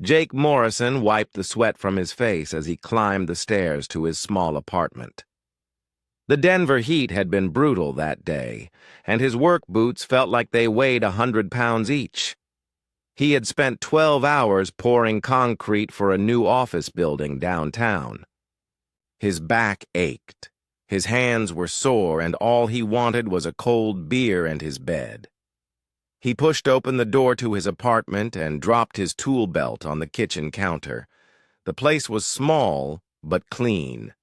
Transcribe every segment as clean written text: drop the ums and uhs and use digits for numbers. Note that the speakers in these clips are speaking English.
Jake Morrison wiped the sweat from his face as he climbed the stairs to his small apartment. The Denver heat had been brutal that day, and his work boots felt like they weighed 100 pounds each. He had spent 12 hours pouring concrete for a new office building downtown. His back ached, his hands were sore, and all he wanted was a cold beer and his bed. He pushed open the door to his apartment and dropped his tool belt on the kitchen counter. The place was small, but clean.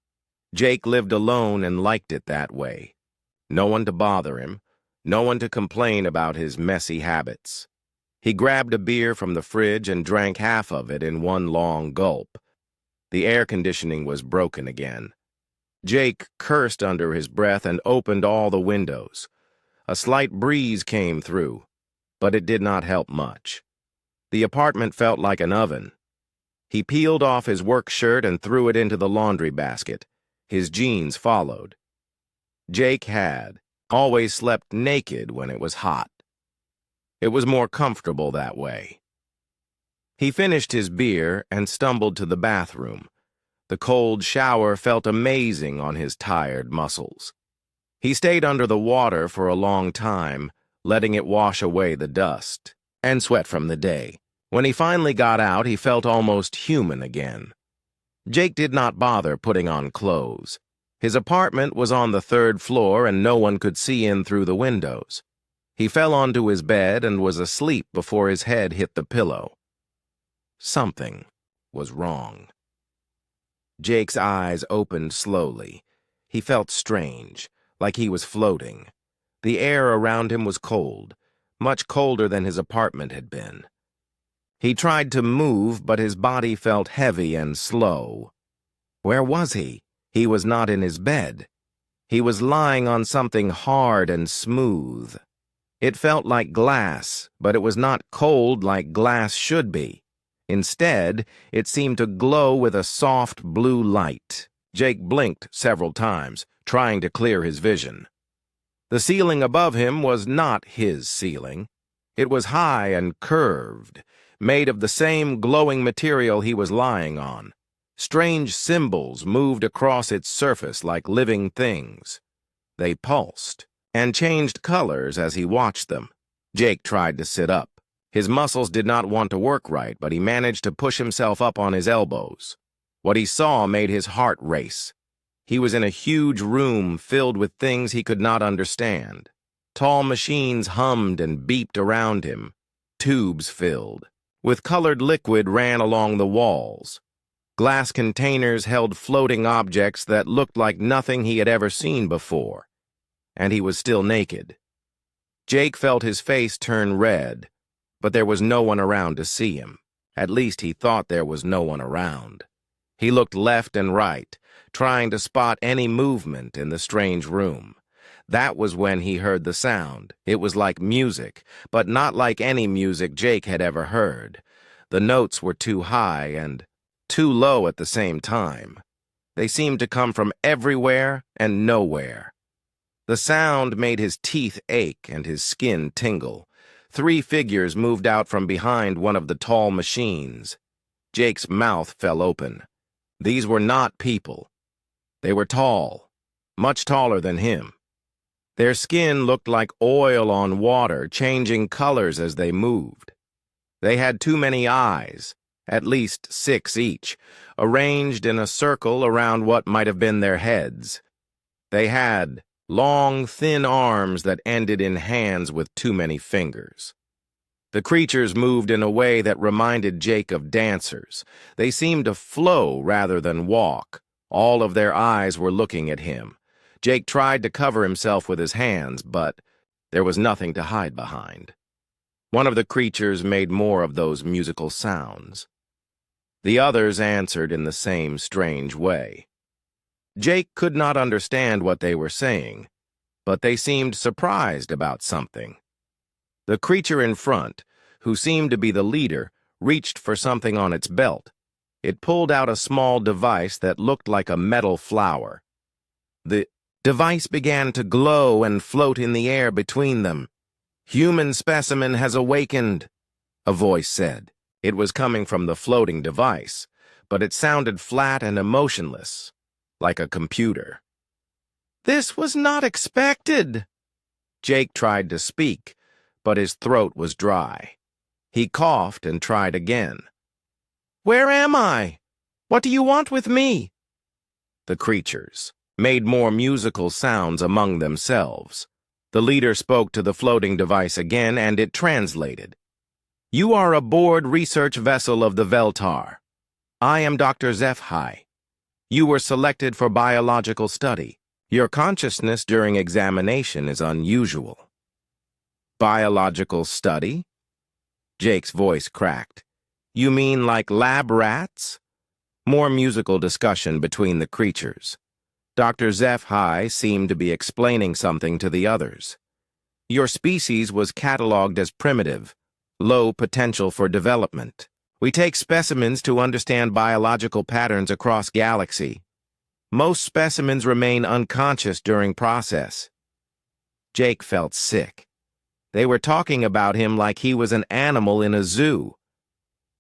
Jake lived alone and liked it that way. No one to bother him, no one to complain about his messy habits. He grabbed a beer from the fridge and drank half of it in one long gulp. The air conditioning was broken again. Jake cursed under his breath and opened all the windows. A slight breeze came through, but it did not help much. The apartment felt like an oven. He peeled off his work shirt and threw it into the laundry basket. His jeans followed. Jake had always slept naked when it was hot. It was more comfortable that way. He finished his beer and stumbled to the bathroom. The cold shower felt amazing on his tired muscles. He stayed under the water for a long time, letting it wash away the dust and sweat from the day. When he finally got out, he felt almost human again. Jake did not bother putting on clothes. His apartment was on the 3rd floor and no one could see in through the windows. He fell onto his bed and was asleep before his head hit the pillow. Something was wrong. Jake's eyes opened slowly. He felt strange, like he was floating. The air around him was cold, much colder than his apartment had been. He tried to move, but his body felt heavy and slow. Where was he? He was not in his bed. He was lying on something hard and smooth. It felt like glass, but it was not cold like glass should be. Instead, it seemed to glow with a soft blue light. Jake blinked several times, trying to clear his vision. The ceiling above him was not his ceiling. It was high and curved, made of the same glowing material he was lying on. Strange symbols moved across its surface like living things. They pulsed and changed colors as he watched them. Jake tried to sit up. His muscles did not want to work right, but he managed to push himself up on his elbows. What he saw made his heart race. He was in a huge room filled with things he could not understand. Tall machines hummed and beeped around him. Tubes filled with colored liquid ran along the walls. Glass containers held floating objects that looked like nothing he had ever seen before. And he was still naked. Jake felt his face turn red, but there was no one around to see him. At least he thought there was no one around. He looked left and right, trying to spot any movement in the strange room. That was when he heard the sound. It was like music, but not like any music Jake had ever heard. The notes were too high and too low at the same time. They seemed to come from everywhere and nowhere. The sound made his teeth ache and his skin tingle. 3 figures moved out from behind one of the tall machines. Jake's mouth fell open. These were not people. They were tall, much taller than him. Their skin looked like oil on water, changing colors as they moved. They had too many eyes, at least 6 each, arranged in a circle around what might have been their heads. They had long, thin arms that ended in hands with too many fingers. The creatures moved in a way that reminded Jake of dancers. They seemed to flow rather than walk. All of their eyes were looking at him. Jake tried to cover himself with his hands, but there was nothing to hide behind. One of the creatures made more of those musical sounds. The others answered in the same strange way. Jake could not understand what they were saying, but they seemed surprised about something. The creature in front, who seemed to be the leader, reached for something on its belt. It pulled out a small device that looked like a metal flower. The device began to glow and float in the air between them. "Human specimen has awakened," a voice said. It was coming from the floating device, but it sounded flat and emotionless, like a computer. "This was not expected." Jake tried to speak, but his throat was dry. He coughed and tried again. "Where am I? What do you want with me?" The creatures made more musical sounds among themselves. The leader spoke to the floating device again, and it translated. "You are aboard research vessel of the Veltar. I am Dr. HFY. You were selected for biological study. Your consciousness during examination is unusual." "Biological study?" Jake's voice cracked. "You mean like lab rats?" More musical discussion between the creatures. Dr. HFY seemed to be explaining something to the others. "Your species was catalogued as primitive, low potential for development. We take specimens to understand biological patterns across galaxy. Most specimens remain unconscious during process." Jake felt sick. They were talking about him like he was an animal in a zoo.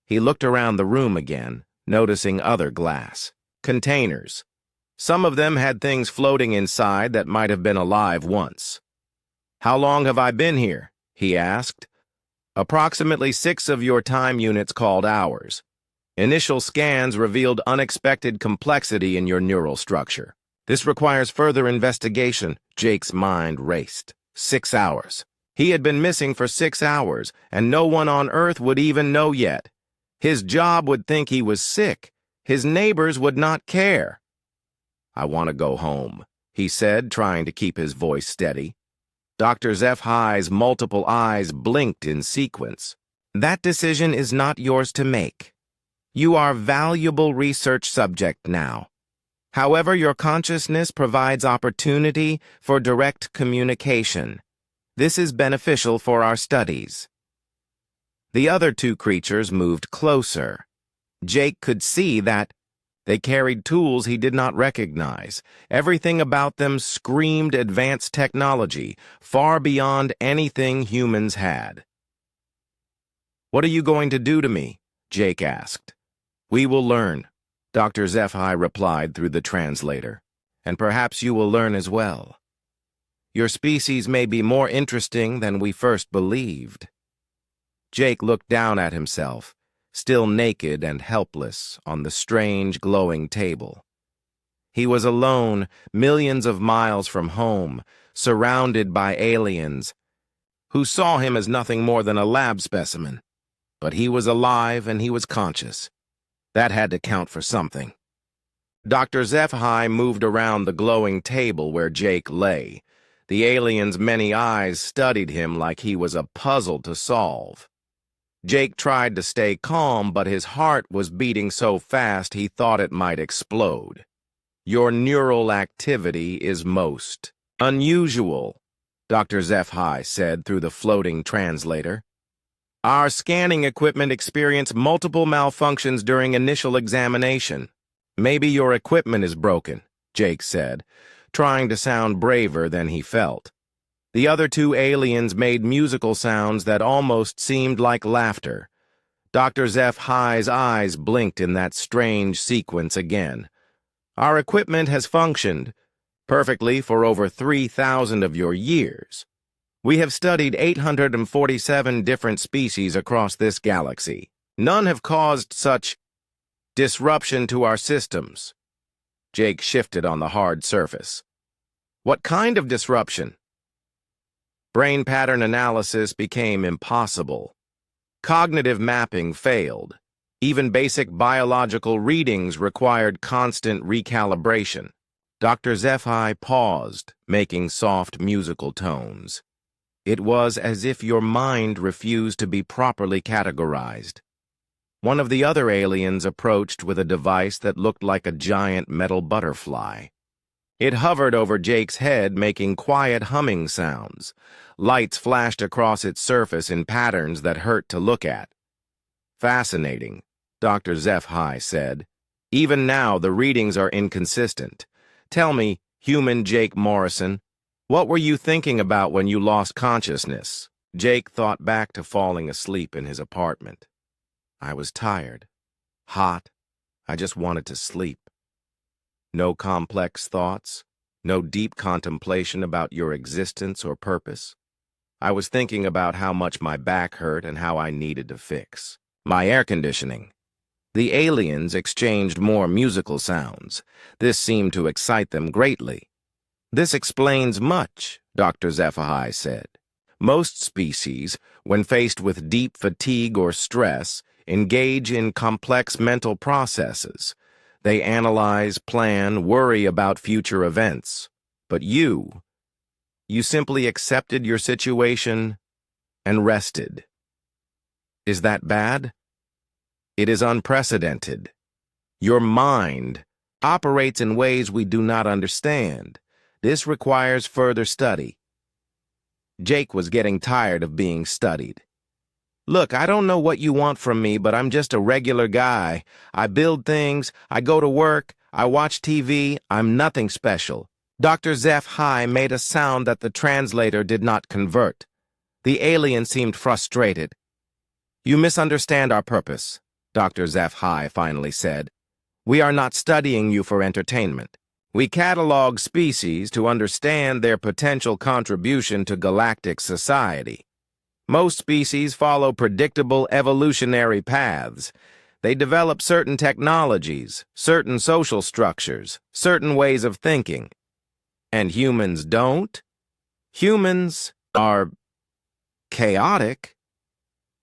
He looked around the room again, noticing other glass containers. Some of them had things floating inside that might have been alive once. "How long have I been here?" he asked. "Approximately 6 of your time units called hours. Initial scans revealed unexpected complexity in your neural structure. This requires further investigation." Jake's mind raced. 6 hours. He had been missing for 6 hours, and no one on Earth would even know yet. His job would think he was sick. His neighbors would not care. "I want to go home," he said, trying to keep his voice steady. Dr. HFY's multiple eyes blinked in sequence. "That decision is not yours to make. You are valuable research subject now. However, your consciousness provides opportunity for direct communication. This is beneficial for our studies." The other 2 creatures moved closer. Jake could see that they carried tools he did not recognize. Everything about them screamed advanced technology, far beyond anything humans had. "What are you going to do to me?" Jake asked. "We will learn," Dr. HFY replied through the translator. "And perhaps you will learn as well. Your species may be more interesting than we first believed." Jake looked down at himself, still naked and helpless, on the strange, glowing table. He was alone, millions of miles from home, surrounded by aliens, who saw him as nothing more than a lab specimen. But he was alive and he was conscious. That had to count for something. Dr. HFY moved around the glowing table where Jake lay. The alien's many eyes studied him like he was a puzzle to solve. Jake tried to stay calm, but his heart was beating so fast he thought it might explode. "Your neural activity is most unusual," Dr. HFY said through the floating translator. "Our scanning equipment experienced multiple malfunctions during initial examination." "Maybe your equipment is broken," Jake said, trying to sound braver than he felt. The other 2 aliens made musical sounds that almost seemed like laughter. Dr. HFY's eyes blinked in that strange sequence again. "Our equipment has functioned perfectly for over 3,000 of your years. We have studied 847 different species across this galaxy. None have caused such disruption to our systems." Jake shifted on the hard surface. "What kind of disruption?" Brain pattern analysis became impossible. Cognitive mapping failed. Even basic biological readings required constant recalibration. Dr. HFY paused, making soft musical tones. It was as if your mind refused to be properly categorized. One of the other aliens approached with a device that looked like a giant metal butterfly. It hovered over Jake's head, making quiet humming sounds. Lights flashed across its surface in patterns that hurt to look at. "Fascinating," Dr. HFY said. "Even now, the readings are inconsistent. Tell me, human Jake Morrison, what were you thinking about when you lost consciousness?" Jake thought back to falling asleep in his apartment. I was tired, hot. I just wanted to sleep. No complex thoughts, no deep contemplation about your existence or purpose. I was thinking about how much my back hurt and how I needed to fix my air conditioning. The aliens exchanged more musical sounds. This seemed to excite them greatly. This explains much, Dr. HFY said. Most species, when faced with deep fatigue or stress, engage in complex mental processes. They analyze, plan, worry about future events. But you simply accepted your situation and rested. Is that bad? It is unprecedented. Your mind operates in ways we do not understand. This requires further study. Jake was getting tired of being studied. Look, I don't know what you want from me, but I'm just a regular guy. I build things, I go to work, I watch TV, I'm nothing special. Dr. HFY made a sound that the translator did not convert. The alien seemed frustrated. You misunderstand our purpose, Dr. HFY finally said. We are not studying you for entertainment. We catalog species to understand their potential contribution to galactic society. Most species follow predictable evolutionary paths. They develop certain technologies, certain social structures, certain ways of thinking. And humans don't? Humans are chaotic.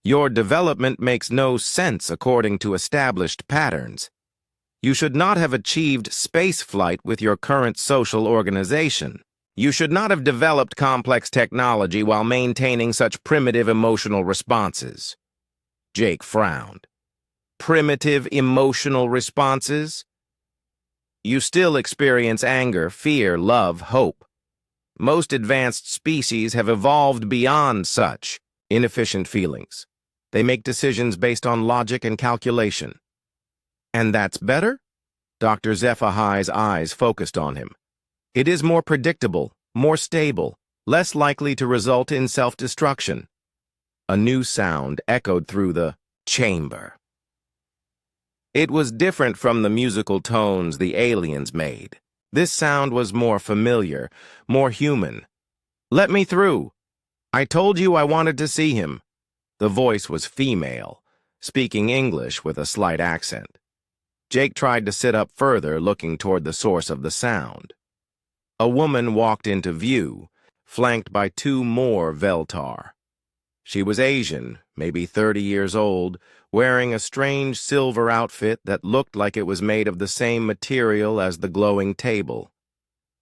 Your development makes no sense according to established patterns. You should not have achieved spaceflight with your current social organization. You should not have developed complex technology while maintaining such primitive emotional responses. Jake frowned. Primitive emotional responses? You still experience anger, fear, love, hope. Most advanced species have evolved beyond such inefficient feelings. They make decisions based on logic and calculation. And that's better? Dr. HFY's eyes focused on him. It is more predictable, more stable, less likely to result in self-destruction. A new sound echoed through the chamber. It was different from the musical tones the aliens made. This sound was more familiar, more human. Let me through. I told you I wanted to see him. The voice was female, speaking English with a slight accent. Jake tried to sit up further, looking toward the source of the sound. A woman walked into view, flanked by two more Veltar. She was Asian, maybe 30 years old, wearing a strange silver outfit that looked like it was made of the same material as the glowing table.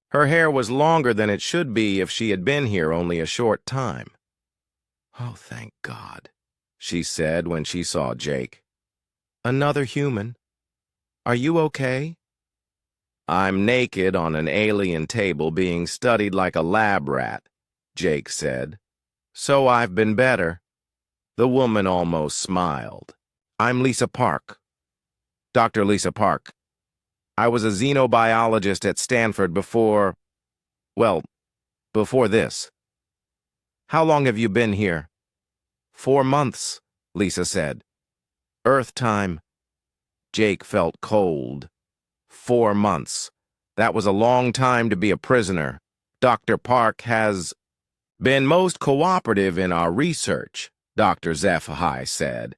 Her hair was longer than it should be if she had been here only a short time. "Oh, thank God," she said when she saw Jake. "Another human. Are you okay?" "I'm naked on an alien table being studied like a lab rat," Jake said. "So I've been better." The woman almost smiled. "I'm Lisa Park. Dr. Lisa Park. I was a xenobiologist at Stanford before this. How long have you been here?" 4 months, Lisa said. "Earth time." Jake felt cold. 4 months. That was a long time to be a prisoner. Dr. Park has been most cooperative in our research, Dr. HFY said.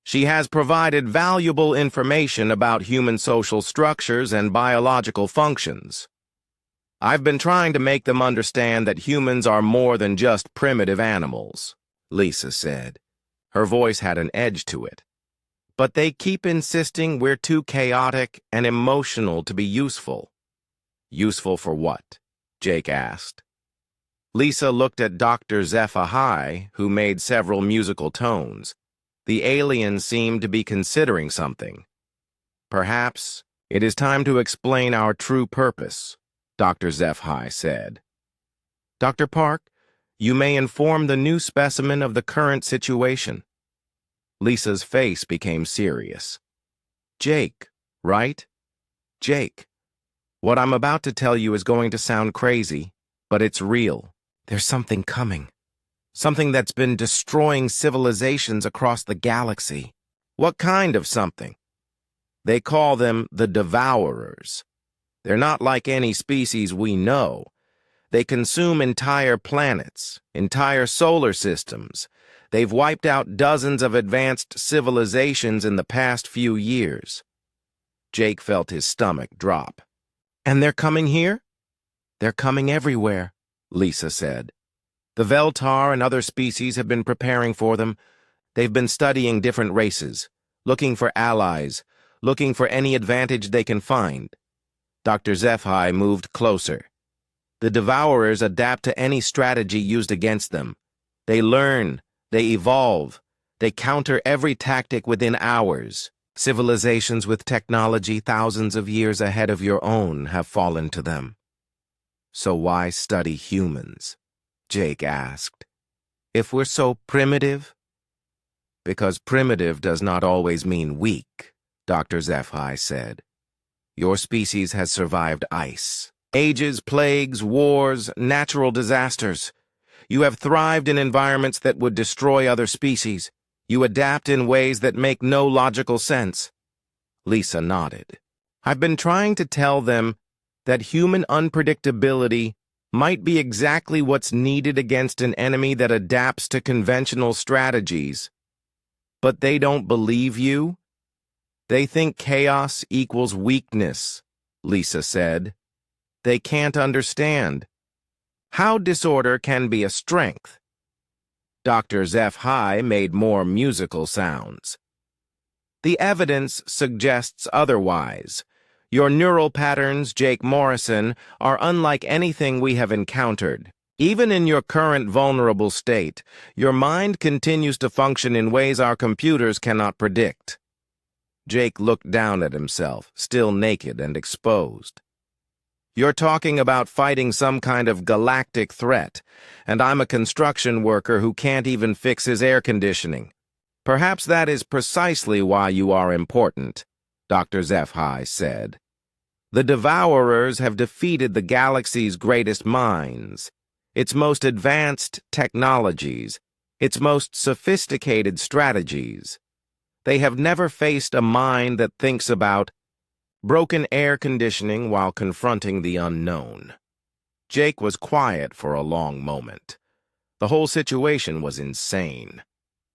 She has provided valuable information about human social structures and biological functions. I've been trying to make them understand that humans are more than just primitive animals, Lisa said. Her voice had an edge to it. But they keep insisting we're too chaotic and emotional to be useful. Useful for what? Jake asked. Lisa looked at Dr. HFY, who made several musical tones. The alien seemed to be considering something. "Perhaps it is time to explain our true purpose," Dr. HFY said. "Dr. Park, you may inform the new specimen of the current situation." Lisa's face became serious. "Jake, right? Jake. What I'm about to tell you is going to sound crazy, but it's real. There's something coming. Something that's been destroying civilizations across the galaxy. What kind of something? They call them the Devourers. They're not like any species we know. They consume entire planets, entire solar systems. They've wiped out dozens of advanced civilizations in the past few years. Jake felt his stomach drop. And they're coming here? They're coming everywhere, Lisa said. The Veltar and other species have been preparing for them. They've been studying different races, looking for allies, looking for any advantage they can find. Dr. Zephi moved closer. The Devourers adapt to any strategy used against them. They learn, they evolve, they counter every tactic within hours. Civilizations with technology thousands of years ahead of your own have fallen to them. So why study humans? Jake asked. If we're so primitive? Because primitive does not always mean weak, Dr. Zephi said. Your species has survived ice, ages, plagues, wars, natural disasters. You have thrived in environments that would destroy other species. You adapt in ways that make no logical sense. Lisa nodded. I've been trying to tell them that human unpredictability might be exactly what's needed against an enemy that adapts to conventional strategies. But they don't believe you? They think chaos equals weakness, Lisa said. They can't understand how disorder can be a strength. Dr. Zephi made more musical sounds. The evidence suggests otherwise. Your neural patterns, Jake Morrison, are unlike anything we have encountered. Even in your current vulnerable state, your mind continues to function in ways our computers cannot predict. Jake looked down at himself, still naked and exposed. You're talking about fighting some kind of galactic threat, and I'm a construction worker who can't even fix his air conditioning. Perhaps that is precisely why you are important, Dr. Zephi said. The Devourers have defeated the galaxy's greatest minds, its most advanced technologies, its most sophisticated strategies. They have never faced a mind that thinks about broken air conditioning while confronting the unknown. Jake was quiet for a long moment. The whole situation was insane.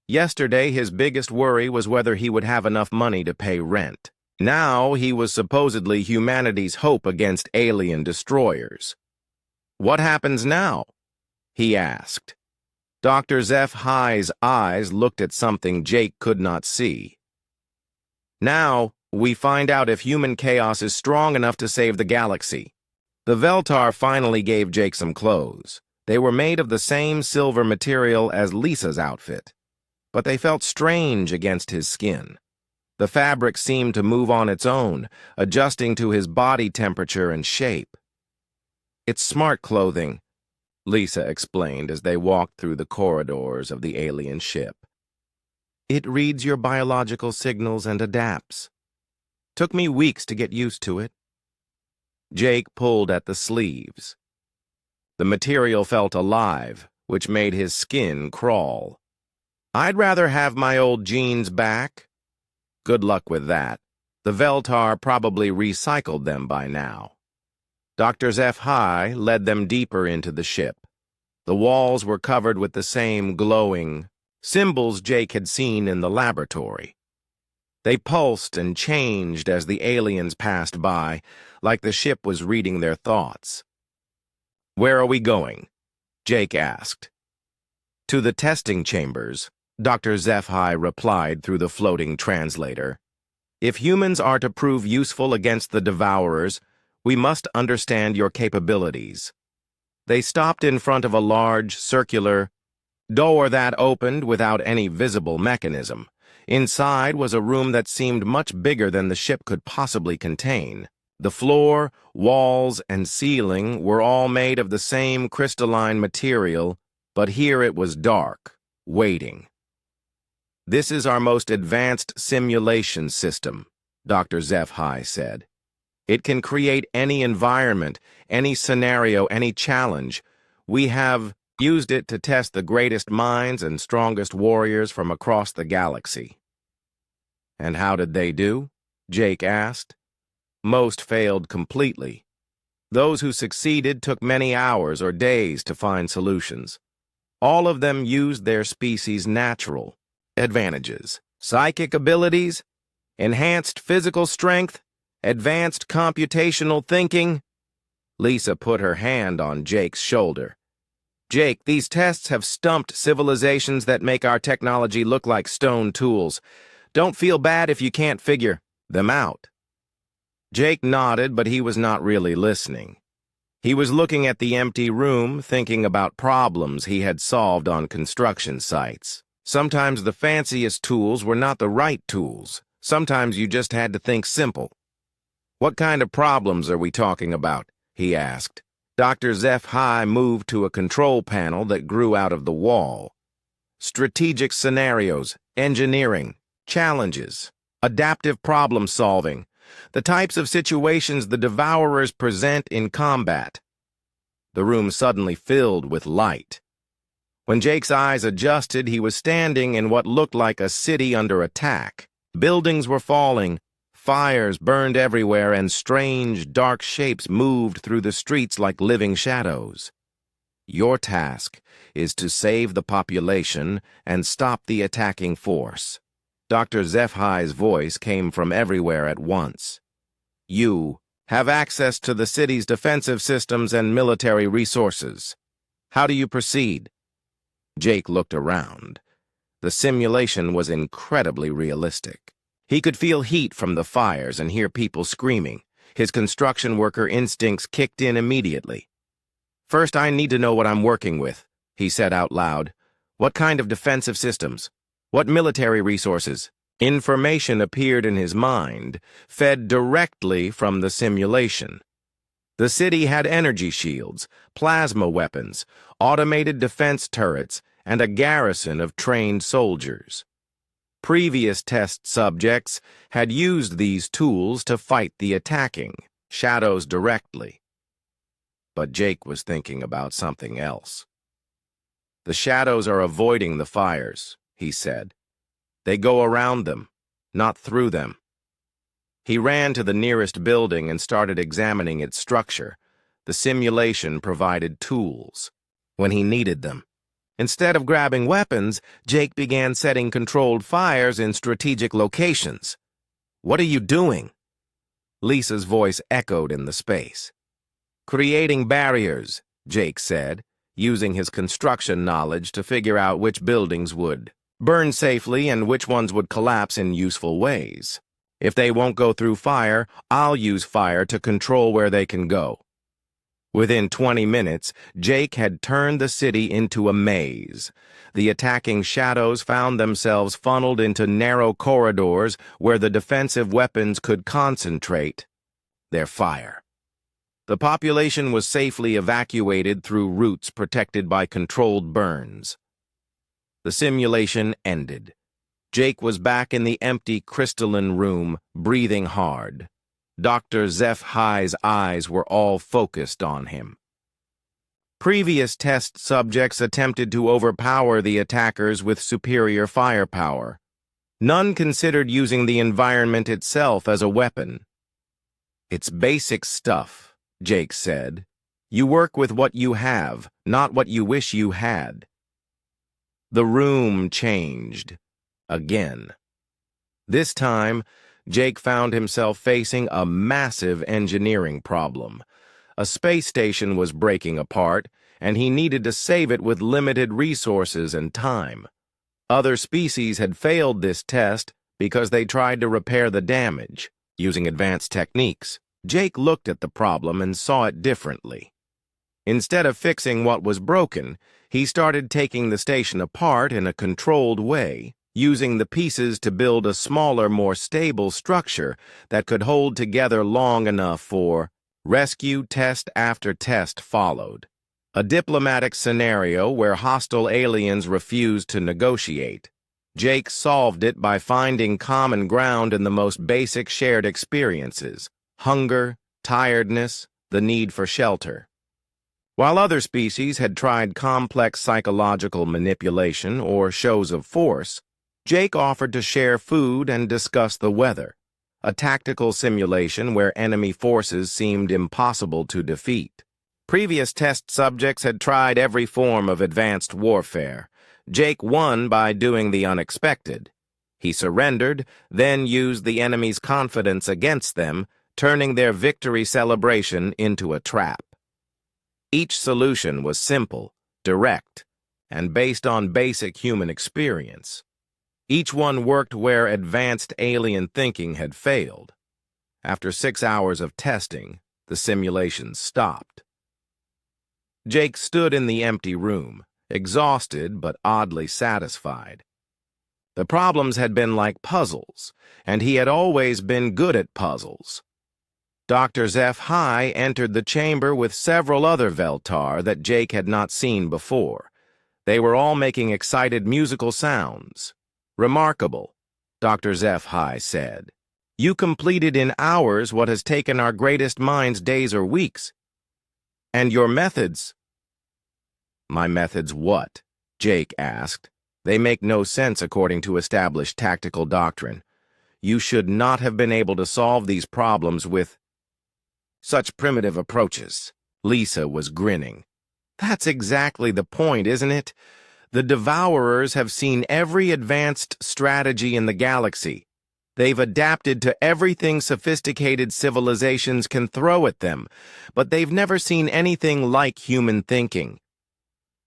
Yesterday, his biggest worry was whether he would have enough money to pay rent. Now, he was supposedly humanity's hope against alien destroyers. What happens now? He asked. Dr. Zephi's eyes looked at something Jake could not see. Now, we find out if human chaos is strong enough to save the galaxy. The Veltar finally gave Jake some clothes. They were made of the same silver material as Lisa's outfit, but they felt strange against his skin. The fabric seemed to move on its own, adjusting to his body temperature and shape. It's smart clothing, Lisa explained as they walked through the corridors of the alien ship. It reads your biological signals and adapts. Took me weeks to get used to it. Jake pulled at the sleeves. The material felt alive, which made his skin crawl. I'd rather have my old jeans back. Good luck with that. The Veltar probably recycled them by now. Dr. Zephi led them deeper into the ship. The walls were covered with the same glowing symbols Jake had seen in the laboratory. They pulsed and changed as the aliens passed by, like the ship was reading their thoughts. Where are we going? Jake asked. To the testing chambers, Dr. Zephi replied through the floating translator. If humans are to prove useful against the Devourers, we must understand your capabilities. They stopped in front of a large, circular door that opened without any visible mechanism. Inside was a room that seemed much bigger than the ship could possibly contain. The floor, walls, and ceiling were all made of the same crystalline material, but here it was dark, waiting. This is our most advanced simulation system, Dr. Zephi said. It can create any environment, any scenario, any challenge. We have used it to test the greatest minds and strongest warriors from across the galaxy. And how did they do? Jake asked. Most failed completely. Those who succeeded took many hours or days to find solutions. All of them used their species' natural advantages, psychic abilities, enhanced physical strength, advanced computational thinking. Lisa put her hand on Jake's shoulder. Jake, these tests have stumped civilizations that make our technology look like stone tools. Don't feel bad if you can't figure them out. Jake nodded, but he was not really listening. He was looking at the empty room, thinking about problems he had solved on construction sites. Sometimes the fanciest tools were not the right tools. Sometimes you just had to think simple. What kind of problems are we talking about? He asked. Dr. HFY moved to a control panel that grew out of the wall. Strategic scenarios, engineering, challenges, adaptive problem solving, the types of situations the Devourers present in combat. The room suddenly filled with light. When Jake's eyes adjusted, he was standing in what looked like a city under attack. Buildings were falling, fires burned everywhere, and strange, dark shapes moved through the streets like living shadows. Your task is to save the population and stop the attacking force. Dr. HFY's voice came from everywhere at once. You have access to the city's defensive systems and military resources. How do you proceed? Jake looked around. The simulation was incredibly realistic. He could feel heat from the fires and hear people screaming. His construction worker instincts kicked in immediately. First, I need to know what I'm working with, he said out loud. What kind of defensive systems? What military resources? Information appeared in his mind, fed directly from the simulation. The city had energy shields, plasma weapons, automated defense turrets, and a garrison of trained soldiers. Previous test subjects had used these tools to fight the attacking shadows directly. But Jake was thinking about something else. The shadows are avoiding the fires, he said. They go around them, not through them. He ran to the nearest building and started examining its structure. The simulation provided tools when he needed them. Instead of grabbing weapons, Jake began setting controlled fires in strategic locations. What are you doing? Lisa's voice echoed in the space. Creating barriers, Jake said, using his construction knowledge to figure out which buildings would burn safely and which ones would collapse in useful ways. If they won't go through fire, I'll use fire to control where they can go. Within 20 minutes, Jake had turned the city into a maze. The attacking shadows found themselves funneled into narrow corridors where the defensive weapons could concentrate their fire. The population was safely evacuated through routes protected by controlled burns. The simulation ended. Jake was back in the empty crystalline room, breathing hard. Dr. HFY's eyes were all focused on him. Previous test subjects attempted to overpower the attackers with superior firepower. None considered using the environment itself as a weapon. It's basic stuff, Jake said. You work with what you have, not what you wish you had. The room changed. Again. This time, Jake found himself facing a massive engineering problem. A space station was breaking apart, and he needed to save it with limited resources and time. Other species had failed this test because they tried to repair the damage using advanced techniques. Jake looked at the problem and saw it differently. Instead of fixing what was broken, he started taking the station apart in a controlled way, using the pieces to build a smaller, more stable structure that could hold together long enough for rescue. Test after test followed. A diplomatic scenario where hostile aliens refused to negotiate. Jake solved it by finding common ground in the most basic shared experiences: hunger, tiredness, the need for shelter. While other species had tried complex psychological manipulation or shows of force, Jake offered to share food and discuss the weather, a tactical simulation where enemy forces seemed impossible to defeat. Previous test subjects had tried every form of advanced warfare. Jake won by doing the unexpected. He surrendered, then used the enemy's confidence against them, turning their victory celebration into a trap. Each solution was simple, direct, and based on basic human experience. Each one worked where advanced alien thinking had failed. After 6 hours of testing, the simulation stopped. Jake stood in the empty room, exhausted but oddly satisfied. The problems had been like puzzles, and he had always been good at puzzles. Dr. HFY entered the chamber with several other Veltar that Jake had not seen before. They were all making excited musical sounds. "Remarkable," Dr. HFY said. "You completed in hours what has taken our greatest minds days or weeks. And your methods—" "My methods what?" Jake asked. "They make no sense according to established tactical doctrine. You should not have been able to solve these problems with such primitive approaches." Lisa was grinning. "That's exactly the point, isn't it? The Devourers have seen every advanced strategy in the galaxy. They've adapted to everything sophisticated civilizations can throw at them, but they've never seen anything like human thinking."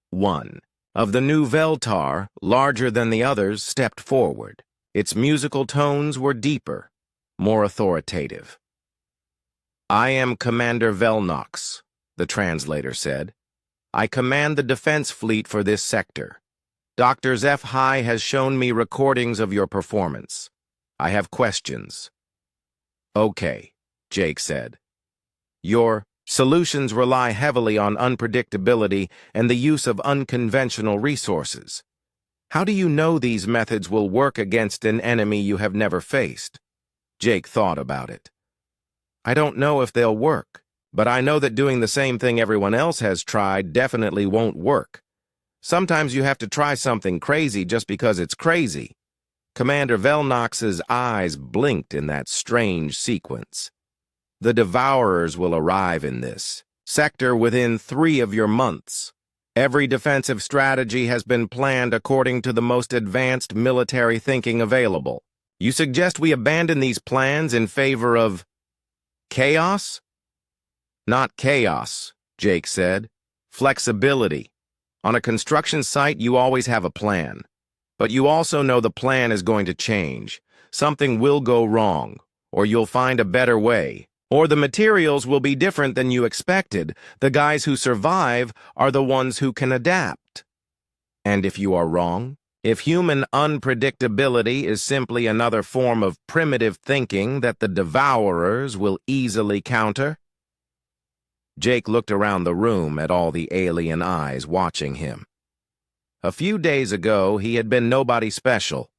One of the new Veltar, larger than the others, stepped forward. Its musical tones were deeper, more authoritative. "I am Commander Velnox," the translator said. "I command the defense fleet for this sector. Dr. HFY has shown me recordings of your performance. I have questions." "Okay," Jake said. "Your solutions rely heavily on unpredictability and the use of unconventional resources. How do you know these methods will work against an enemy you have never faced?" Jake thought about it. "I don't know if they'll work, but I know that doing the same thing everyone else has tried definitely won't work. Sometimes you have to try something crazy just because it's crazy." Commander Velnox's eyes blinked in that strange sequence. "The Devourers will arrive in this sector within 3 of your months. Every defensive strategy has been planned according to the most advanced military thinking available. You suggest we abandon these plans in favor of chaos?" "Not chaos," Jake said. "Flexibility. On a construction site, you always have a plan. But you also know the plan is going to change. Something will go wrong, or you'll find a better way. Or the materials will be different than you expected. The guys who survive are the ones who can adapt. And if you are wrong, if human unpredictability is simply another form of primitive thinking that the Devourers will easily counter?" Jake looked around the room at all the alien eyes watching him. A few days ago, he had been nobody special.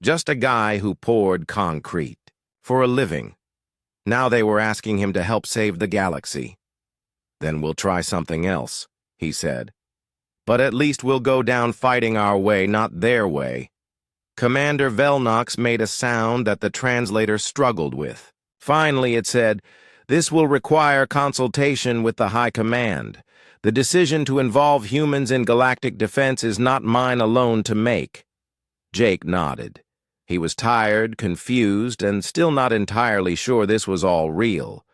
Just a guy who poured concrete for a living. Now they were asking him to help save the galaxy. "Then we'll try something else," he said. "But at least we'll go down fighting our way, not their way." Commander Velnox made a sound that the translator struggled with. Finally it said, "This will require consultation with the High Command. The decision to involve humans in galactic defense is not mine alone to make." Jake nodded. He was tired, confused, and still not entirely sure this was all real.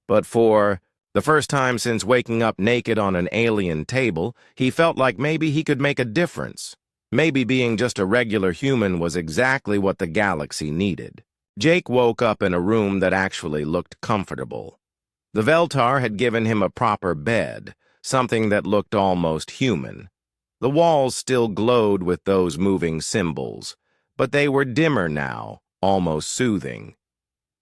But for the first time since waking up naked on an alien table, he felt like maybe he could make a difference. Maybe being just a regular human was exactly what the galaxy needed. Jake woke up in a room that actually looked comfortable. The Veltar had given him a proper bed, something that looked almost human. The walls still glowed with those moving symbols, but they were dimmer now, almost soothing.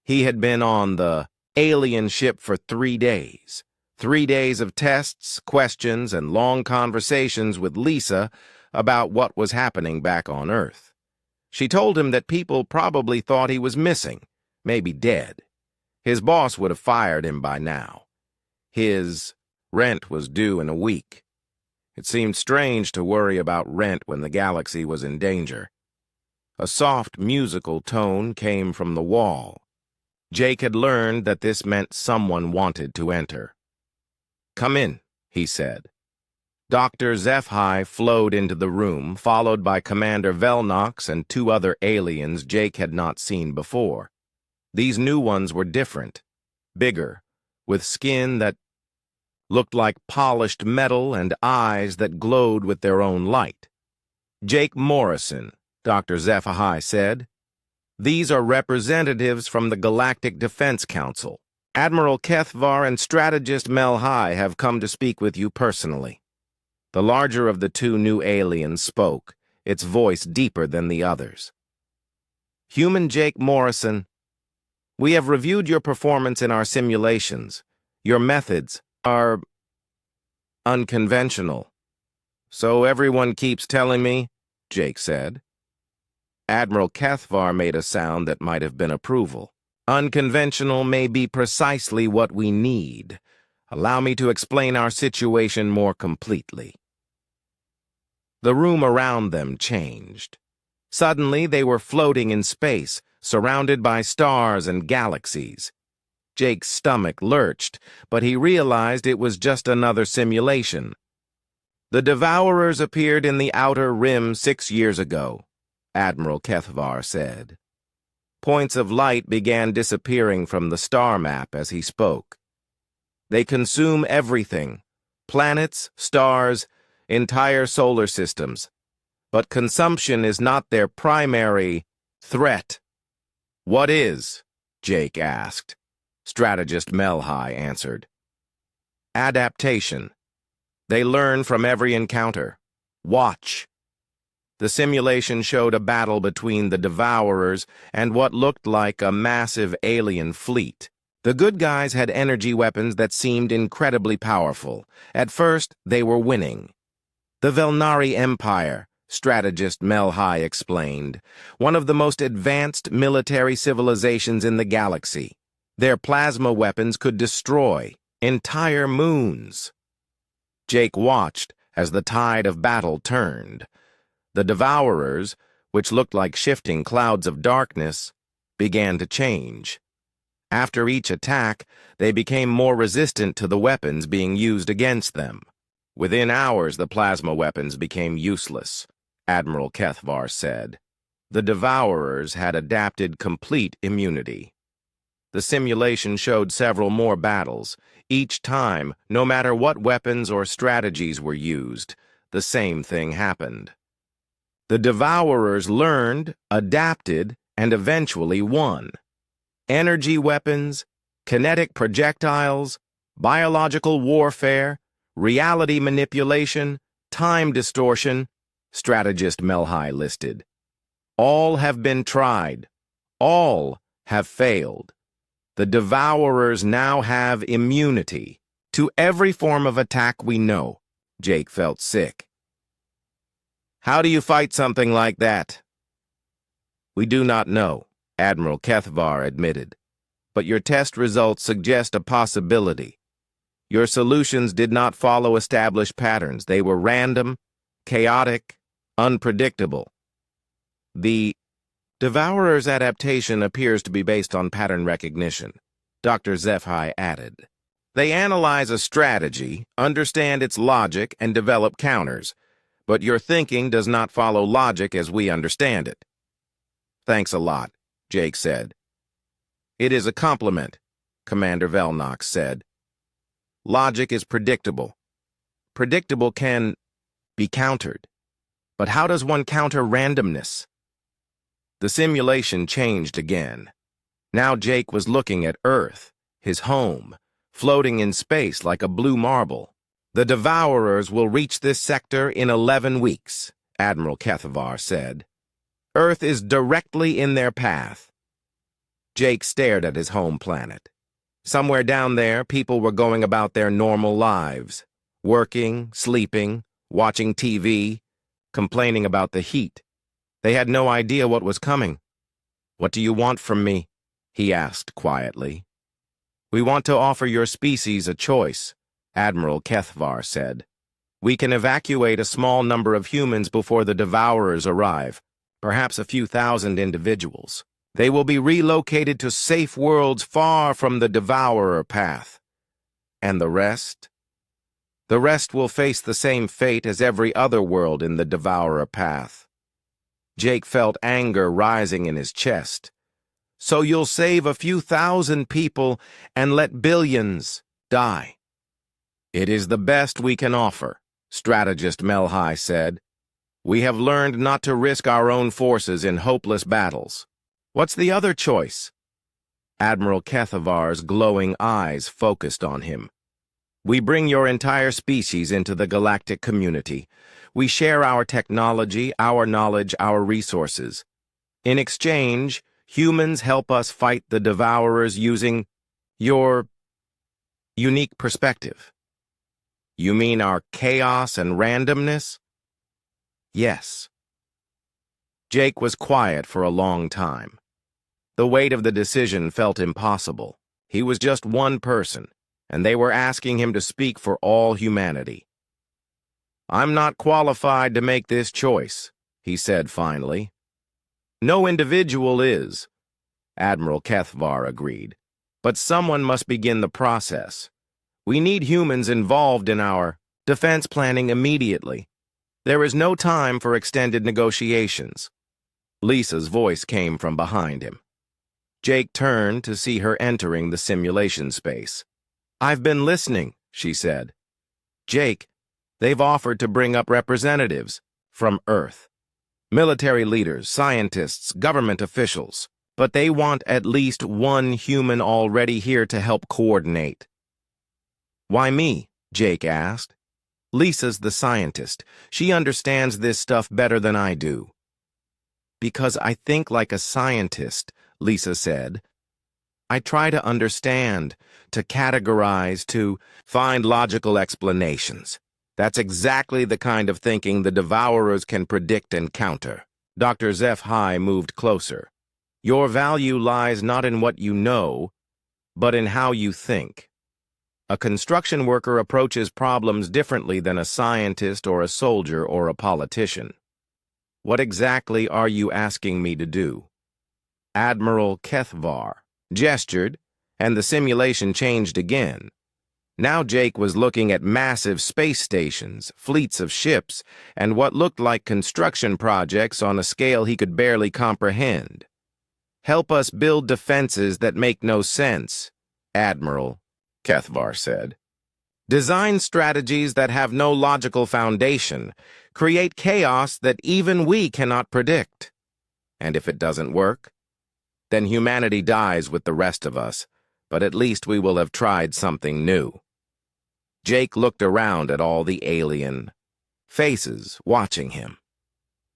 He had been on the alien ship for 3 days. 3 days of tests, questions, and long conversations with Lisa about what was happening back on Earth. She told him that people probably thought he was missing, maybe dead. His boss would have fired him by now. His rent was due in a week. It seemed strange to worry about rent when the galaxy was in danger. A soft musical tone came from the wall. Jake had learned that this meant someone wanted to enter. "Come in," he said. Dr. Zephi flowed into the room, followed by Commander Velnox and two other aliens Jake had not seen before. These new ones were different, bigger, with skin that looked like polished metal and eyes that glowed with their own light. "Jake Morrison," Dr. Zephi said. "These are representatives from the Galactic Defense Council. Admiral Kethvar and strategist Melhi have come to speak with you personally." The larger of the two new aliens spoke, its voice deeper than the others. "Human Jake Morrison, we have reviewed your performance in our simulations. Your methods are unconventional." "So everyone keeps telling me," Jake said. Admiral Kethvar made a sound that might have been approval. "Unconventional may be precisely what we need. Allow me to explain our situation more completely." The room around them changed. Suddenly, they were floating in space, surrounded by stars and galaxies. Jake's stomach lurched, but he realized it was just another simulation. "The Devourers appeared in the outer rim 6 years ago," Admiral Kethvar said. Points of light began disappearing from the star map as he spoke. "They consume everything, planets, stars, entire solar systems. But consumption is not their primary threat." "What is?" Jake asked. Strategist Melhi answered. "Adaptation. They learn from every encounter. Watch." The simulation showed a battle between the Devourers and what looked like a massive alien fleet. The good guys had energy weapons that seemed incredibly powerful. At first, they were winning. "The Velnari Empire," strategist Melhi explained, "one of the most advanced military civilizations in the galaxy. Their plasma weapons could destroy entire moons." Jake watched as the tide of battle turned. The Devourers, which looked like shifting clouds of darkness, began to change. After each attack, they became more resistant to the weapons being used against them. Within hours, the plasma weapons became useless, Admiral Kethvar said. The Devourers had adapted complete immunity. The simulation showed several more battles. Each time, no matter what weapons or strategies were used, the same thing happened. The Devourers learned, adapted, and eventually won. Energy weapons, kinetic projectiles, biological warfare, reality manipulation, time distortion, strategist Melhi listed. All have been tried. All have failed. The Devourers now have immunity to every form of attack we know. Jake felt sick. "How do you fight something like that?" "We do not know," Admiral Kethvar admitted. "But your test results suggest a possibility. Your solutions did not follow established patterns. They were random, chaotic, unpredictable. The Devourer's adaptation appears to be based on pattern recognition," Dr. Zephi added. "They analyze a strategy, understand its logic, and develop counters. But your thinking does not follow logic as we understand it." "Thanks a lot," Jake said. "It is a compliment," Commander Velnox said. "Logic is predictable. Predictable can be countered. But how does one counter randomness?" The simulation changed again. Now Jake was looking at Earth, his home, floating in space like a blue marble. "The Devourers will reach this sector in 11 weeks, Admiral Kethvar said. "Earth is directly in their path." Jake stared at his home planet. Somewhere down there, people were going about their normal lives, working, sleeping, watching TV, complaining about the heat. They had no idea what was coming. "What do you want from me?" he asked quietly. "We want to offer your species a choice," Admiral Kethvar said. "We can evacuate a small number of humans before the Devourers arrive. perhaps a few thousand individuals. They will be relocated to safe worlds far from the devourer path. And the rest? The rest will face the same fate as every other world in the devourer path. Jake felt anger rising in his chest. So you'll save a few thousand people and let billions die. It is the best we can offer, strategist Melhi said. We have learned not to risk our own forces in hopeless battles. What's the other choice? Admiral Kethavar's glowing eyes focused on him. We bring your entire species into the galactic community. We share our technology, our knowledge, our resources. In exchange, humans help us fight the devourers using your unique perspective. You mean our chaos and randomness? Yes. Jake was quiet for a long time. The weight of the decision felt impossible. He was just one person, and they were asking him to speak for all humanity. I'm not qualified to make this choice, he said finally. No individual is, Admiral Kethavar agreed. But someone must begin the process. We need humans involved in our defense planning immediately. There is no time for extended negotiations. Lisa's voice came from behind him. Jake turned to see her entering the simulation space. I've been listening, she said. Jake, they've offered to bring up representatives from Earth. Military leaders, scientists, government officials. But they want at least one human already here to help coordinate. Why me? Jake asked. Lisa's the scientist. She understands this stuff better than I do. Because I think like a scientist, Lisa said. I try to understand, to categorize, to find logical explanations. That's exactly the kind of thinking the devourers can predict and counter. Dr. Zeph High moved closer. Your value lies not in what you know, but in how you think. A construction worker approaches problems differently than a scientist or a soldier or a politician. What exactly are you asking me to do? Admiral Kethavar gestured, and the simulation changed again. Now Jake was looking at massive space stations, fleets of ships, and what looked like construction projects on a scale he could barely comprehend. Help us build defenses that make no sense, Admiral, Kethavar said. Design strategies that have no logical foundation, create chaos that even we cannot predict. And if it doesn't work, then humanity dies with the rest of us, but at least we will have tried something new. Jake looked around at all the alien faces watching him.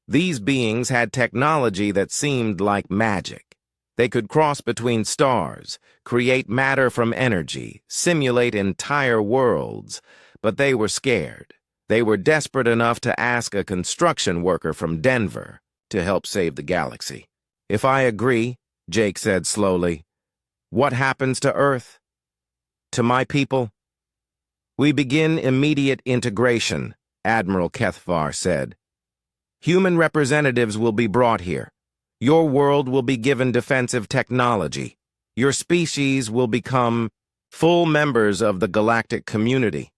These beings had technology that seemed like magic. They could cross between stars, create matter from energy, simulate entire worlds, but they were scared. They were desperate enough to ask a construction worker from Denver to help save the galaxy. If I agree, Jake said slowly, what happens to Earth? To my people? We begin immediate integration, Admiral Kethavar said. Human representatives will be brought here. Your world will be given defensive technology. Your species will become full members of the galactic community.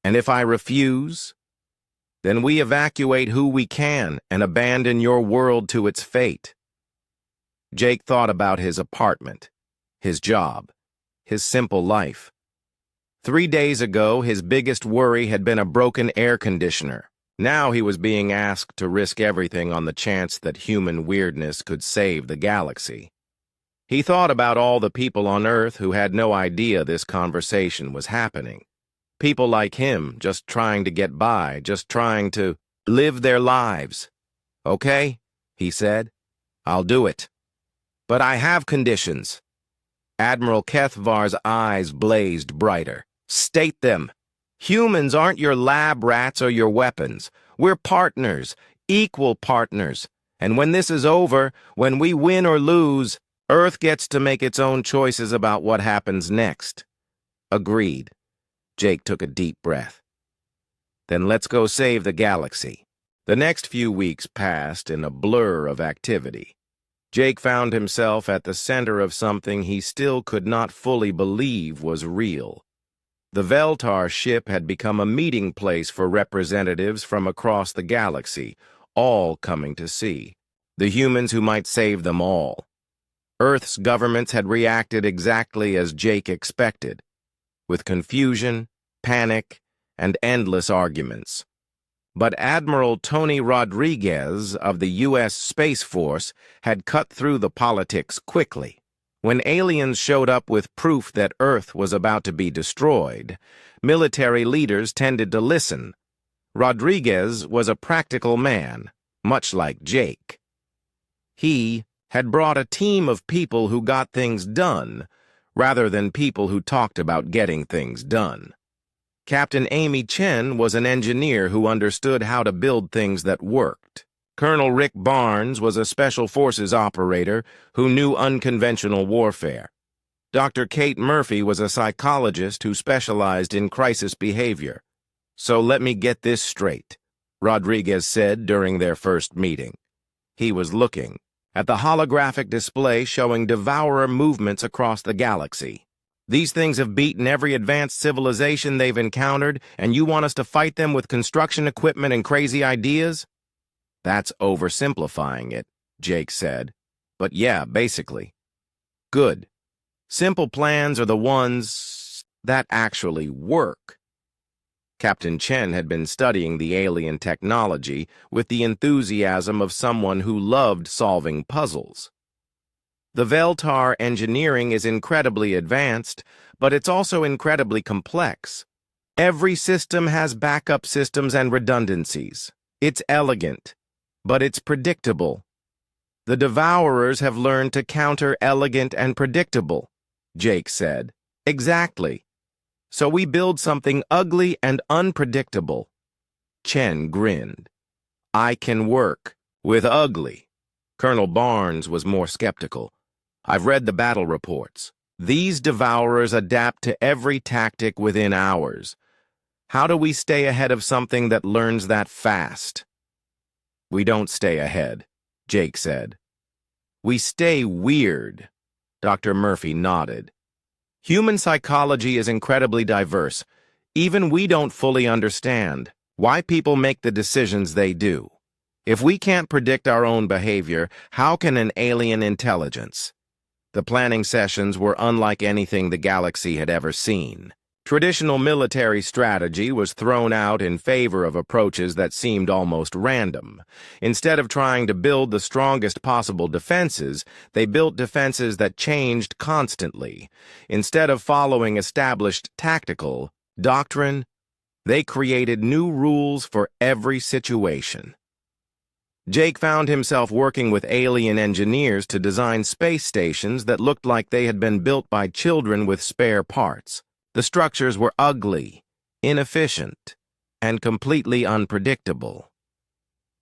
And if I refuse, then we evacuate who we can and abandon your world to its fate. Jake thought about his apartment, his job, his simple life. 3 days ago, his biggest worry had been a broken air conditioner. Now he was being asked to risk everything on the chance that human weirdness could save the galaxy. He thought about all the people on Earth who had no idea this conversation was happening. People like him, just trying to get by, just trying to live their lives. Okay, he said, I'll do it. But I have conditions. Admiral Kethavar's eyes blazed brighter. State them. Humans aren't your lab rats or your weapons. We're partners, equal partners. And when this is over, when we win or lose, Earth gets to make its own choices about what happens next. Agreed. Jake took a deep breath. Then let's go save the galaxy. The next few weeks passed in a blur of activity. Jake found himself at the center of something he still could not fully believe was real. The Veltar ship had become a meeting place for representatives from across the galaxy, all coming to see. The humans who might save them all. Earth's governments had reacted exactly as Jake expected, with confusion, panic, and endless arguments. But Admiral Tony Rodriguez of the U.S. Space Force had cut through the politics quickly. When aliens showed up with proof that Earth was about to be destroyed, military leaders tended to listen. Rodriguez was a practical man, much like Jake. He had brought a team of people who got things done, rather than people who talked about getting things done. Captain Amy Chen was an engineer who understood how to build things that worked. Colonel Rick Barnes was a Special Forces operator who knew unconventional warfare. Dr. Kate Murphy was a psychologist who specialized in crisis behavior. "So let me get this straight," Rodriguez said during their first meeting. He was looking at the holographic display showing devourer movements across the galaxy. "These things have beaten every advanced civilization they've encountered, and you want us to fight them with construction equipment and crazy ideas?" "That's oversimplifying it," Jake said. "But yeah, basically." "Good. Simple plans are the ones that actually work." Captain Chen had been studying the alien technology with the enthusiasm of someone who loved solving puzzles. The Veltar engineering is incredibly advanced, but it's also incredibly complex. Every system has backup systems and redundancies. It's elegant, but it's predictable. The Devourers have learned to counter elegant and predictable, Jake said. Exactly. So we build something ugly and unpredictable. Chen grinned. I can work with ugly. Colonel Barnes was more skeptical. I've read the battle reports. These Devourers adapt to every tactic within hours. How do we stay ahead of something that learns that fast? We don't stay ahead, Jake said. We stay weird. Dr. Murphy nodded. Human psychology is incredibly diverse. Even we don't fully understand why people make the decisions they do. If we can't predict our own behavior, how can an alien intelligence? The planning sessions were unlike anything the galaxy had ever seen. Traditional military strategy was thrown out in favor of approaches that seemed almost random. Instead of trying to build the strongest possible defenses, they built defenses that changed constantly. Instead of following established tactical doctrine, they created new rules for every situation. Jake found himself working with alien engineers to design space stations that looked like they had been built by children with spare parts. The structures were ugly, inefficient, and completely unpredictable.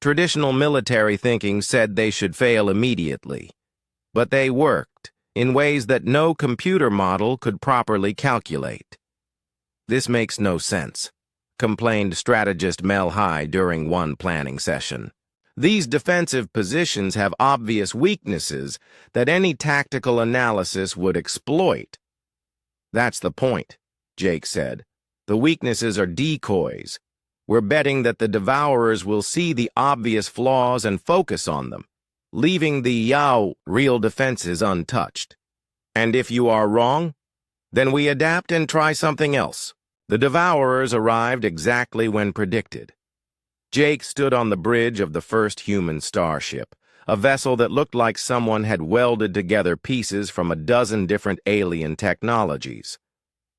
Traditional military thinking said they should fail immediately, but they worked in ways that no computer model could properly calculate. This makes no sense, complained strategist Mel High during one planning session. These defensive positions have obvious weaknesses that any tactical analysis would exploit. That's the point, Jake said. The weaknesses are decoys. We're betting that the Devourers will see the obvious flaws and focus on them, leaving the real defenses untouched. And if you are wrong, then we adapt and try something else. The Devourers arrived exactly when predicted. Jake stood on the bridge of the first human starship, a vessel that looked like someone had welded together pieces from a dozen different alien technologies.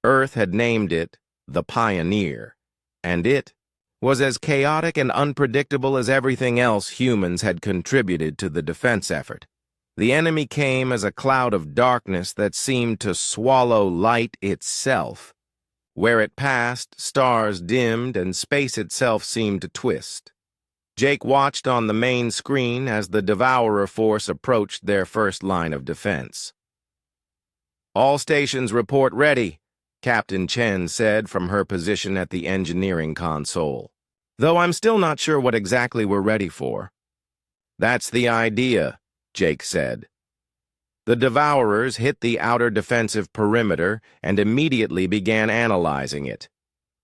Earth had named it the Pioneer, and it was as chaotic and unpredictable as everything else humans had contributed to the defense effort. The enemy came as a cloud of darkness that seemed to swallow light itself. Where it passed, stars dimmed and space itself seemed to twist. Jake watched on the main screen as the Devourer force approached their first line of defense. All stations report ready, Captain Chen said from her position at the engineering console. though I'm still not sure what exactly we're ready for. That's the idea, Jake said. The Devourers hit the outer defensive perimeter and immediately began analyzing it.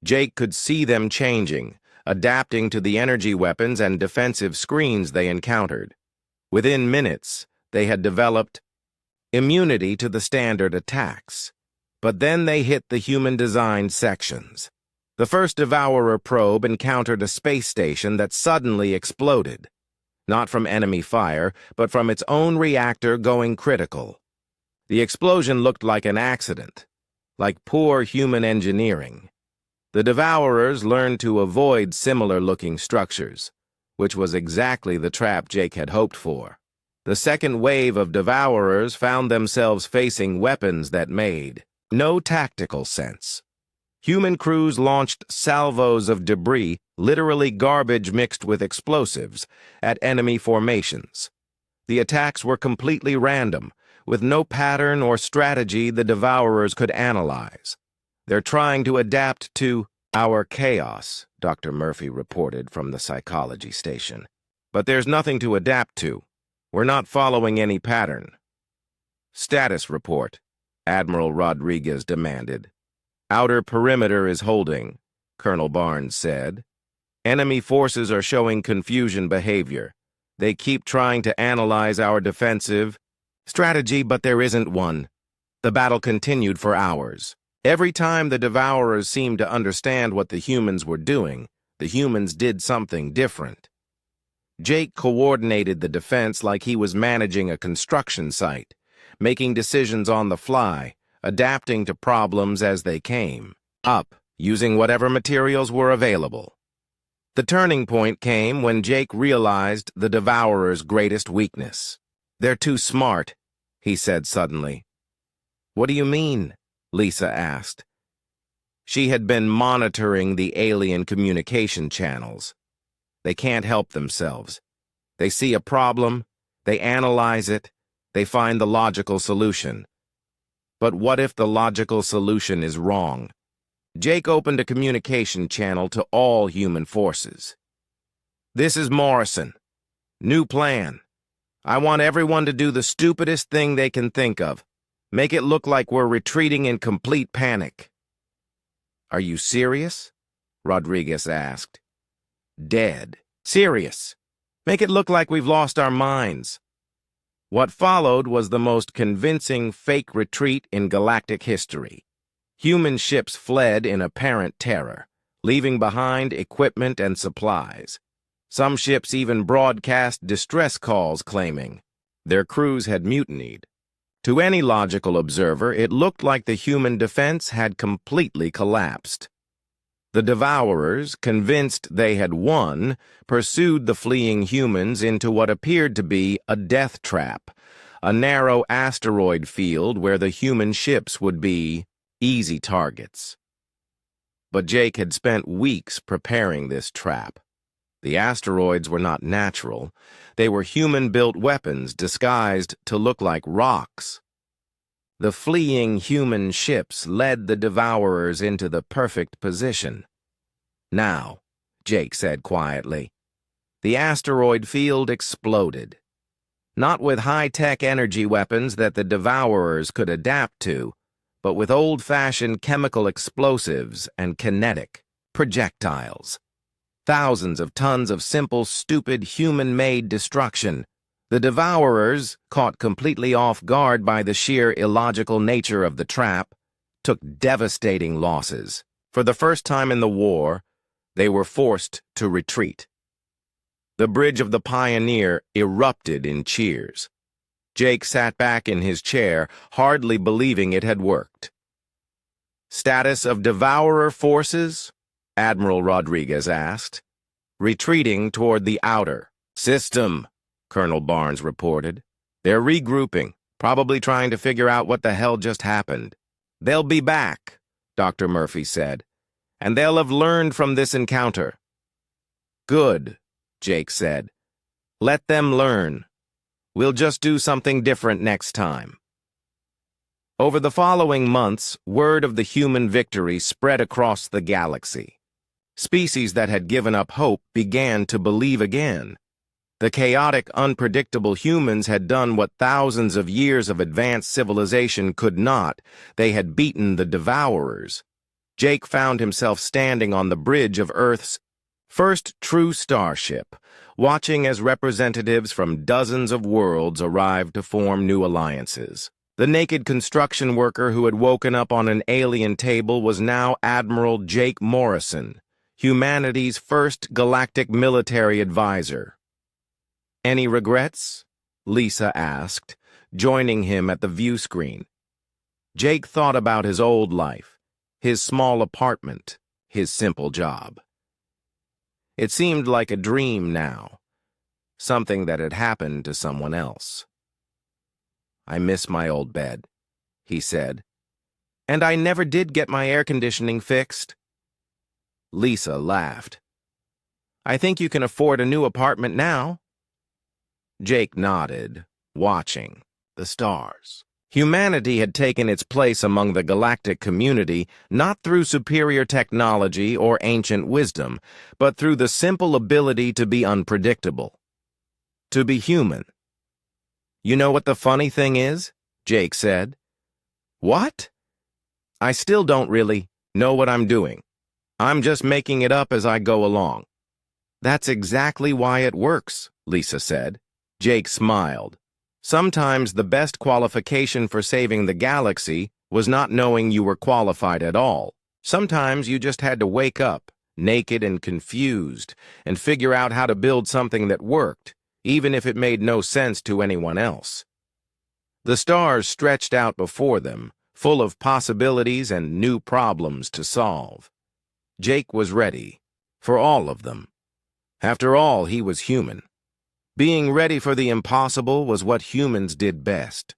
Jake could see them changing, adapting to the energy weapons and defensive screens they encountered. Within minutes, they had developed immunity to the standard attacks. But then they hit the human-designed sections. The first Devourer probe encountered a space station that suddenly exploded. Not from enemy fire, but from its own reactor going critical. The explosion looked like an accident, like poor human engineering. The Devourers learned to avoid similar-looking structures, which was exactly the trap Jake had hoped for. The second wave of Devourers found themselves facing weapons that made no tactical sense. Human crews launched salvos of debris, literally garbage mixed with explosives, at enemy formations. The attacks were completely random, with no pattern or strategy the Devourers could analyze. They're trying to adapt to our chaos, Dr. Murphy reported from the psychology station. But there's nothing to adapt to. We're not following any pattern. Status report, Admiral Rodriguez demanded. Outer perimeter is holding, Colonel Barnes said. Enemy forces are showing confusion behavior. They keep trying to analyze our defensive strategy, but there isn't one. The battle continued for hours. Every time the Devourers seemed to understand what the humans were doing, the humans did something different. Jake coordinated the defense like he was managing a construction site, making decisions on the fly, adapting to problems as they came, up, using whatever materials were available. The turning point came when Jake realized the Devourer's greatest weakness. They're too smart, he said suddenly. What do you mean? Lisa asked. She had been monitoring the alien communication channels. They can't help themselves. They see a problem, they analyze it, they find the logical solution. But what if the logical solution is wrong? Jake opened a communication channel to all human forces. This is Morrison. New plan. I want everyone to do the stupidest thing they can think of. Make it look like we're retreating in complete panic. Are you serious? Rodriguez asked. Dead. Serious. Make it look like we've lost our minds. What followed was the most convincing fake retreat in galactic history. Human ships fled in apparent terror, leaving behind equipment and supplies. Some ships even broadcast distress calls claiming their crews had mutinied. To any logical observer, it looked like the human defense had completely collapsed. The Devourers, convinced they had won, pursued the fleeing humans into what appeared to be a death trap, a narrow asteroid field where the human ships would be easy targets. But Jake had spent weeks preparing this trap. The asteroids were not natural. They were human-built weapons disguised to look like rocks. The fleeing human ships led the Devourers into the perfect position. Now, Jake said quietly, the asteroid field exploded. Not with high-tech energy weapons that the Devourers could adapt to, but with old-fashioned chemical explosives and kinetic projectiles. Thousands of tons of simple, stupid, human-made destruction. The Devourers, caught completely off guard by the sheer illogical nature of the trap, took devastating losses. For the first time in the war, they were forced to retreat. The bridge of the Pioneer erupted in cheers. Jake sat back in his chair, hardly believing it had worked. Status of Devourer forces? Admiral Rodriguez asked. Retreating toward the outer system, Colonel Barnes reported. They're regrouping, probably trying to figure out what the hell just happened. They'll be back, Dr. Murphy said, and they'll have learned from this encounter. Good, Jake said. Let them learn. We'll just do something different next time. Over the following months, word of the human victory spread across the galaxy. Species that had given up hope began to believe again. The chaotic, unpredictable humans had done what thousands of years of advanced civilization could not. They had beaten the Devourers. Jake found himself standing on the bridge of Earth's first true starship, watching as representatives from dozens of worlds arrived to form new alliances. The naked construction worker who had woken up on an alien table was now Admiral Jake Morrison, humanity's first galactic military advisor. "Any regrets?" Lisa asked, joining him at the view screen. Jake thought about his old life, his small apartment, his simple job. It seemed like a dream now, something that had happened to someone else. "I miss my old bed," he said. "And I never did get my air conditioning fixed." Lisa laughed. "I think you can afford a new apartment now." Jake nodded, watching the stars. Humanity had taken its place among the galactic community not through superior technology or ancient wisdom, but through the simple ability to be unpredictable. To be human. "You know what the funny thing is?" Jake said. "What?" "I still don't really know what I'm doing. I'm just making it up as I go along." "That's exactly why it works," Lisa said. Jake smiled. Sometimes the best qualification for saving the galaxy was not knowing you were qualified at all. Sometimes you just had to wake up, naked and confused, and figure out how to build something that worked, even if it made no sense to anyone else. The stars stretched out before them, full of possibilities and new problems to solve. Jake was ready, for all of them. After all, he was human. Being ready for the impossible was what humans did best.